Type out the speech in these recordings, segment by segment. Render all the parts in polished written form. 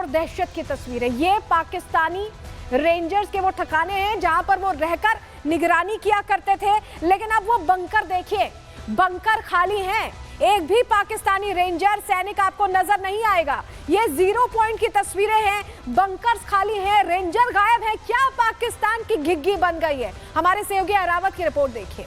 और दहशत की तस्वीरें। ये पाकिस्तानी रेंजर्स के वो ठिकाने हैं जहां पर वो रहकर निगरानी किया करते थे, लेकिन अब वो बंकर देखिए, बंकर खाली हैं। एक भी पाकिस्तानी रेंजर सैनिक आपको नजर नहीं आएगा। ये 0 पॉइंट की तस्वीरें हैं, बंकर्स खाली हैं, रेंजर गायब है। क्या पाकिस्तान की घिग्गी बन गई है? हमारे सहयोगी अरावत की रिपोर्ट देखिए।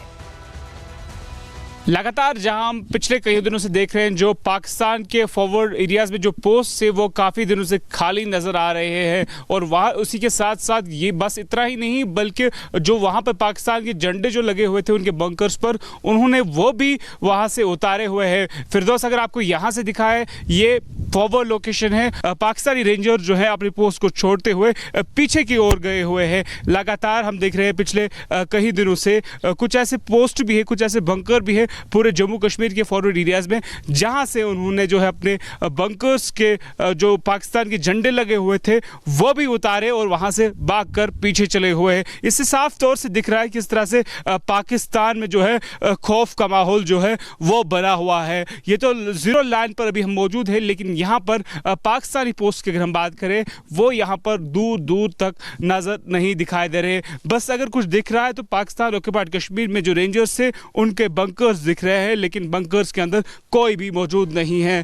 लगातार जहां हम पिछले कई दिनों से देख रहे हैं, जो पाकिस्तान के फॉरवर्ड एरियाज में जो पोस्ट है वो काफ़ी दिनों से खाली नज़र आ रहे हैं। और वहाँ उसी के साथ साथ ये बस इतना ही नहीं, बल्कि जो वहाँ पर पाकिस्तान के झंडे जो लगे हुए थे उनके बंकर्स पर, उन्होंने वो भी वहाँ से उतारे हुए हैं। फिरदौस, अगर आपको यहाँ से दिखा है, ये फॉरवर्ड लोकेशन है। पाकिस्तानी रेंजर जो है अपनी पोस्ट को छोड़ते हुए पीछे की ओर गए हुए हैं। लगातार हम देख रहे हैं पिछले कई दिनों से कुछ ऐसे पोस्ट भी है, कुछ ऐसे बंकर भी है पूरे जम्मू कश्मीर के फॉरवर्ड एरियाज में, जहां से उन्होंने जो है अपने बंकर्स के जो पाकिस्तान के झंडे लगे हुए थे वो भी उतारे और वहां से भागकर पीछे चले हुए हैं। इससे साफ तौर से दिख रहा है किस तरह से पाकिस्तान में जो है खौफ का माहौल जो है वो बना हुआ है। ये तो जीरो लाइन पर अभी हम मौजूद है, लेकिन यहाँ पर पाकिस्तानी पोस्ट की अगर हम बात करें, वो यहाँ पर दूर दूर तक नजर नहीं दिखाई दे रहे। बस अगर कुछ दिख रहा है तो पाकिस्तान ऑक्युपाइड कश्मीर में जो रेंजर्स थे उनके बंकर्स दिख रहे हैं, लेकिन बंकर्स के अंदर कोई भी मौजूद नहीं है।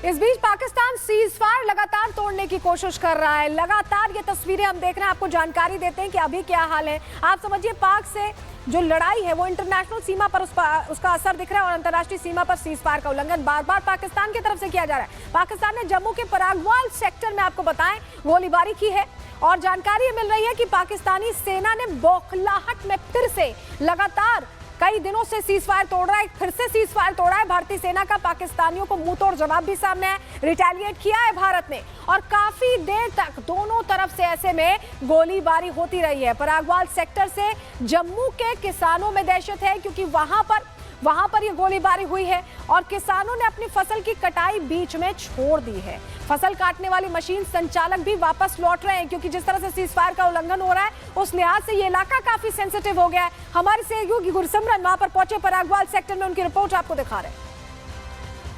इस बीच पाकिस्तान सीजफायर लगातार तोड़ने की कोशिश कर रहा है। लगातार ये तस्वीरें हम देख रहे हैं, आपको जानकारी देते हैं कि अभी क्या हाल है। आप समझिए, पाक से जो लड़ाई है वो इंटरनेशनल सीमा पर उसका असर दिख रहा है और अंतर्राष्ट्रीय सीमा पर सीजफायर का उल्लंघन बार बार पाकिस्तान की तरफ से किया जा रहा है। पाकिस्तान ने जम्मू के परागवाल सेक्टर में, आपको बताएं, गोलीबारी की है और जानकारी मिल रही है कि पाकिस्तानी सेना ने बौखलाहट में फिर से लगातार कई दिनों से सीजफायर तोड़ रहा है, फिर से सीजफायर तोड़ा है भारतीय सेना का। पाकिस्तानियों को मुंह तोड़ जवाब भी सामने है, रिटेलिएट किया है भारत ने और काफी देर तक दोनों तरफ से ऐसे में गोलीबारी होती रही है। परागवाल सेक्टर से जम्मू के किसानों में दहशत है क्योंकि वहां पर ये गोलीबारी हुई है और किसानों ने अपनी फसल की कटाई बीच में छोड़ दी है। फसल काटने वाली मशीन संचालक भी वापस लौट रहे हैं क्योंकि जिस तरह से सीजफायर का उल्लंघन हो रहा है उस लिहाज से ये इलाका काफी सेंसिटिव हो गया है। हमारे सहयोगी गुरसिमरन वहां पर पहुंचे परागवाल सेक्टर में, उनकी रिपोर्ट आपको दिखा रहे हैं।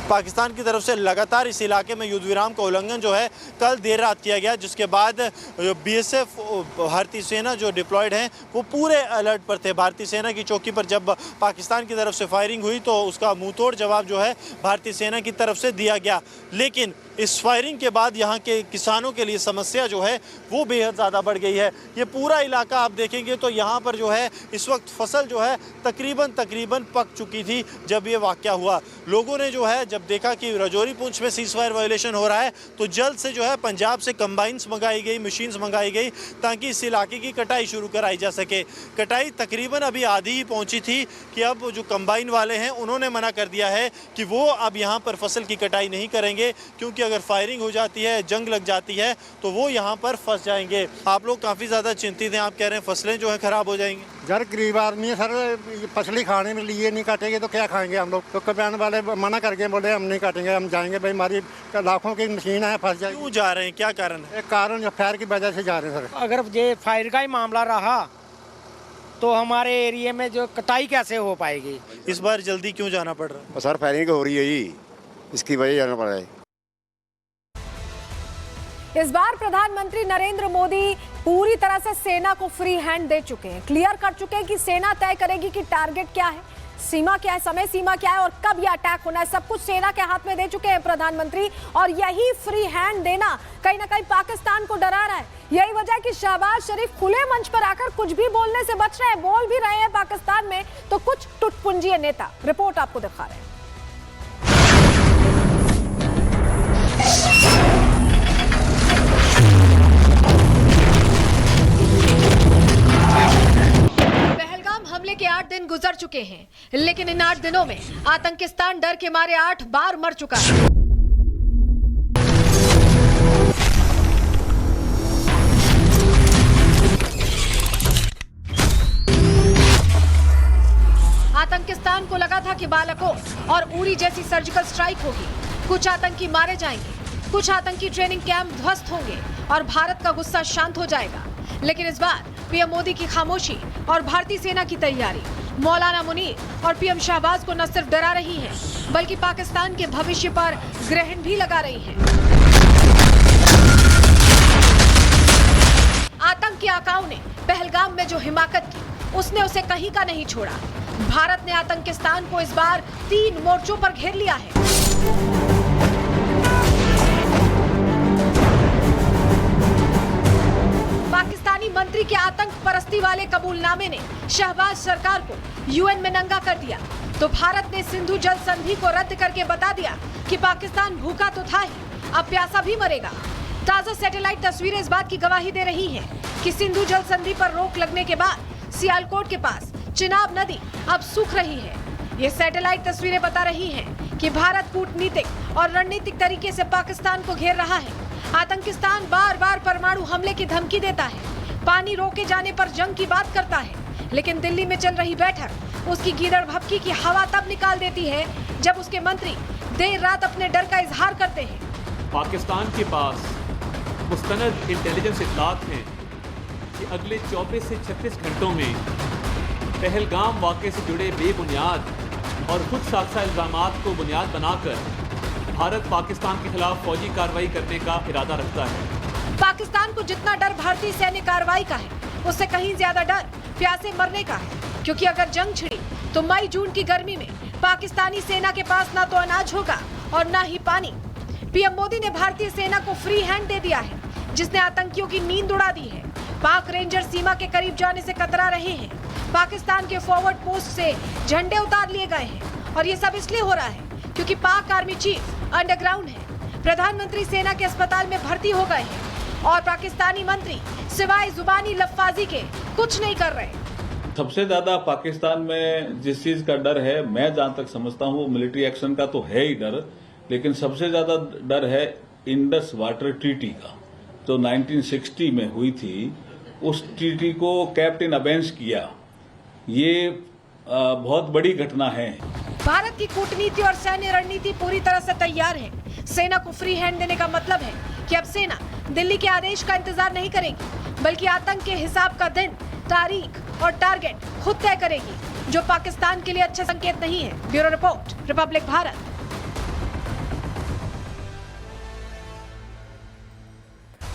पाकिस्तान की तरफ से लगातार इस इलाके में युद्ध विराम का उल्लंघन जो है कल देर रात किया गया, जिसके बाद बीएसएफ भारतीय सेना जो डिप्लॉयड हैं वो पूरे अलर्ट पर थे। भारतीय सेना की चौकी पर जब पाकिस्तान की तरफ से फायरिंग हुई तो उसका मुंहतोड़ जवाब जो है भारतीय सेना की तरफ से दिया गया। लेकिन इस फायरिंग के बाद यहाँ के किसानों के लिए समस्या जो है वो बेहद ज़्यादा बढ़ गई है। ये पूरा इलाका आप देखेंगे तो यहाँ पर जो है इस वक्त फसल जो है तकरीबन पक चुकी थी जब ये वाक़या हुआ। लोगों ने जो है जब देखा कि राजौरी पुंछ में सीजफायर वायलेशन हो रहा है तो जल्द से जो है पंजाब से कंबाइंस मंगाई गई, मशीन्स मंगाई गई ताकि इस इलाके की कटाई शुरू कराई जा सके। कटाई तकरीबन अभी आधी ही पहुँची थी कि अब जो कंबाइन वाले हैं उन्होंने मना कर दिया है कि वो अब यहाँ पर फसल की कटाई नहीं करेंगे, क्योंकि अगर फायरिंग हो जाती है, जंग लग जाती है तो वो यहाँ पर फंस जाएंगे। आप लोग काफ़ी ज़्यादा चिंतित हैं, आप कह रहे हैं फसलें जो है ख़राब हो जाएंगी। यार गरीब आदमी है सर, फसलें खाने में लिए नहीं काटेंगे तो क्या खाएंगे हम लोग। तो कब्यान वाले मना करके बोले हम नहीं काटेंगे, हम जाएंगे भाई, हमारी लाखों की मशीन है, फंस जाएगी। क्यों जा रहे हैं, क्या कारण है? एक कारण फायर की वजह से जा रहे हैं सर। अगर ये फायर का ही मामला रहा तो हमारे एरिया में जो कटाई कैसे हो पाएगी? इस बार जल्दी क्यों जाना पड़ रहा है? सर फायरिंग हो रही है जी, इसकी वजह जाना पड़ रहा है। इस बार प्रधानमंत्री नरेंद्र मोदी पूरी तरह से सेना को फ्री हैंड दे चुके हैं, क्लियर कर चुके हैं कि सेना तय करेगी कि टारगेट क्या है, सीमा क्या है, समय सीमा क्या है और कब यह अटैक होना है। सब कुछ सेना के हाथ में दे चुके हैं प्रधानमंत्री और यही फ्री हैंड देना कहीं ना कहीं पाकिस्तान को डरा रहा है। यही वजह है कि शहबाज शरीफ खुले मंच पर आकर कुछ भी बोलने से बच रहे हैं। बोल भी रहे हैं पाकिस्तान में तो कुछ टुटपुंजिए नेता। रिपोर्ट आपको दिखा रहे हैं। हमले के 8 दिन गुजर चुके हैं, लेकिन इन 8 दिनों में आतंकिस्तान डर के मारे 8 बार मर चुका है। आतंकिस्तान को लगा था कि बालाकोट और उरी जैसी सर्जिकल स्ट्राइक होगी, कुछ आतंकी मारे जाएंगे, कुछ आतंकी ट्रेनिंग कैंप ध्वस्त होंगे और भारत का गुस्सा शांत हो जाएगा। लेकिन इस बार पीएम मोदी की खामोशी और भारतीय सेना की तैयारी मौलाना मुनीर और पीएम शहबाज को न सिर्फ डरा रही है, बल्कि पाकिस्तान के भविष्य पर ग्रहण भी लगा रही है। पहलगाम में जो हिमाकत की उसने उसे कहीं का नहीं छोड़ा। भारत ने आतंकिस्तान को इस बार 3 मोर्चों पर घेर लिया है। पाकिस्तानी मंत्री के आतंक परस्ती वाले कबूलनामे ने शहबाज सरकार को यूएन में नंगा कर दिया, तो भारत ने सिंधु जल संधि को रद्द करके बता दिया कि पाकिस्तान भूखा तो था ही, अब प्यासा भी मरेगा। ताजा सैटेलाइट तस्वीरें इस बात की गवाही दे रही हैं कि सिंधु जल संधि पर रोक लगने के बाद सियालकोट के पास चिनाब नदी अब सूख रही है। ये सैटेलाइट तस्वीरें बता रही हैं कि भारत कूटनीतिक और रणनीतिक तरीके से पाकिस्तान को घेर रहा है। आतंकिस्तान बार बार परमाणु हमले की धमकी देता है, पानी रोके जाने पर जंग की बात करता है, लेकिन दिल्ली में चल रही बैठक उसकी गीदड़ भभकी की हवा तब निकाल देती है जब उसके मंत्री देर रात अपने डर का इजहार करते हैं। पाकिस्तान के पास मुस्तनद इंटेलिजेंस इत्तलात हैं कि अगले 24 से 36 घंटों में पहलगाम वाक़े से जुड़े बेबुनियाद और खुद साज़ा इल्ज़ामात को बुनियाद बनाकर भारत पाकिस्तान के खिलाफ फौजी कार्रवाई करने का इरादा रखता है। पाकिस्तान को जितना डर भारतीय सैन्य कार्रवाई का है, उससे कहीं ज्यादा डर प्यासे मरने का है, क्योंकि अगर जंग छिड़ी तो मई जून की गर्मी में पाकिस्तानी सेना के पास ना तो अनाज होगा और ना ही पानी। पीएम मोदी ने भारतीय सेना को फ्री हैंड दे दिया है, जिसने आतंकियों की नींद उड़ा दी है। पाक रेंजर सीमा के करीब जाने से कतरा रहे हैं। पाकिस्तान के फॉरवर्ड पोस्ट से झंडे उतार लिए गए हैं और ये सब इसलिए हो रहा है क्योंकि पाक आर्मी चीफ अंडरग्राउंड है। प्रधानमंत्री सेना के अस्पताल में भर्ती हो गए हैं और पाकिस्तानी मंत्री सिवाय जुबानी लफ्फाजी के कुछ नहीं कर रहे। सबसे ज्यादा पाकिस्तान में जिस चीज का डर है, मैं जहां तक समझता हूं, वो मिलिट्री एक्शन का तो है ही डर, लेकिन सबसे ज्यादा डर है इंडस वाटर ट्रीटी का, जो 1960 में हुई थी। उस ट्रीटी को कैप्टन अबेंस किया, ये बहुत बड़ी घटना है। भारत की कूटनीति और सैन्य रणनीति पूरी तरह से तैयार है। सेना को फ्री हैंड देने का मतलब है कि अब सेना दिल्ली के आदेश का इंतजार नहीं करेगी, बल्कि आतंक के हिसाब का दिन, तारीख और टारगेट खुद तय करेगी, जो पाकिस्तान के लिए अच्छा संकेत नहीं है। Bureau report, Republic Bharat.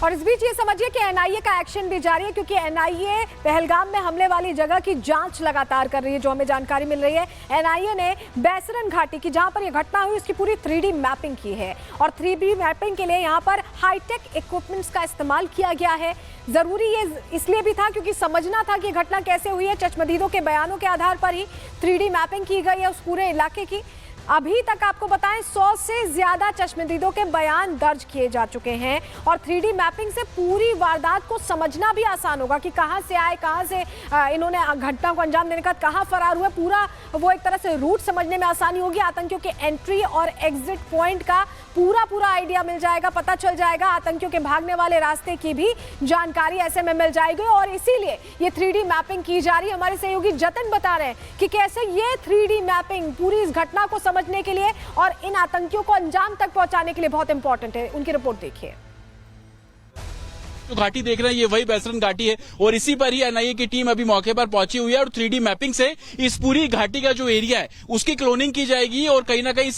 और इस बीच ये समझिए कि एनआईए का एक्शन भी जारी है, क्योंकि एनआईए पहलगाम में हमले वाली जगह की जांच लगातार कर रही है। जो हमें जानकारी मिल रही है, एनआईए ने बैसरन घाटी की, जहां पर यह घटना हुई, उसकी पूरी 3D मैपिंग की है और 3D मैपिंग के लिए यहां पर हाईटेक इक्विपमेंट्स का इस्तेमाल किया गया है। जरूरी ये इसलिए भी था क्योंकि समझना था कि घटना कैसे हुई है। चश्मदीदों के बयानों के आधार पर ही 3D मैपिंग की गई है उस पूरे इलाके की। अभी तक आपको बताएं 100 से ज्यादा चश्मदीदों के बयान दर्ज किए जा चुके हैं और 3D मैपिंग से पूरी वारदात को समझना भी आसान होगा कि कहां से आए, कहां से इन्होंने घटना को अंजाम देने का, कहां फरार हुए, पूरा वो एक तरह से रूट समझने में आसानी होगी। आतंकियों के एंट्री और एग्जिट पॉइंट का पूरा आइडिया मिल जाएगा, पता चल जाएगा। आतंकियों के भागने वाले रास्ते की भी जानकारी ऐसे में मिल जाएगी और इसीलिए ये 3D मैपिंग की जा रही है। हमारे सहयोगी जतन बता रहे हैं कि कैसे ये 3D मैपिंग पूरी इस घटना को समझने के लिए और इन आतंकियों को अंजाम तक पहुंचाने के लिए बहुत इंपॉर्टेंट है। उनकी रिपोर्ट देखिए। जो घाटी देख रहे हैं ये वही बैसरन घाटी है और इसी पर ही एनआईए की टीम अभी मौके पर पहुंची हुई है और 3D मैपिंग से इस पूरी घाटी का जो एरिया है उसकी क्लोनिंग की जाएगी और कहीं ना कहीं